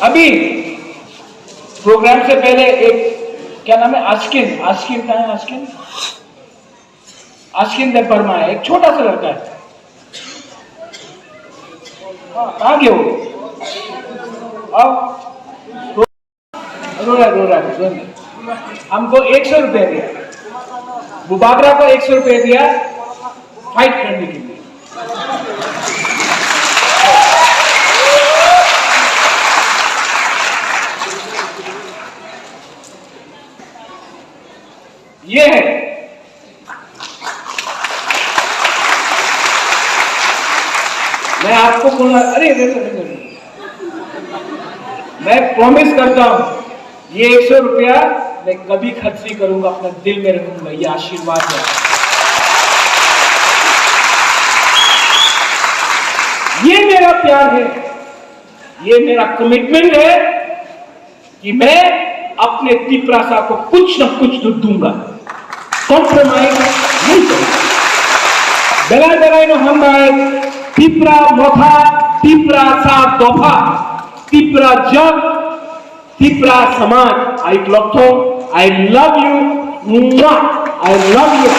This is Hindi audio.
अभी प्रोग्राम से पहले एक क्या नाम है, आस्किन का है, आस्किन देव वर्मा है, एक छोटा सा लड़का है। हाँ, कहाँ गए वो? अब रो रहा है। हमको 100 रुपया दिया, बुबागरा को 100 रुपया दिया फाइट करने के लिए। ये है मैं आपको बोला, अरे मैं प्रॉमिस करता हूं ये 100 रुपया मैं कभी खर्च नहीं करूंगा, अपने दिल में रखूंगा। ये आशीर्वाद है, ये मेरा प्यार है, ये मेरा कमिटमेंट है कि मैं अपने तिपरासा को कुछ न कुछ तो दूंगा, कॉम्प्रोमाइज नहीं करूंगा। बेला नो हम तिपरा मोथा तिपरा सा दोफा तिपरा जग तिपरा समाज। I love you, I love you.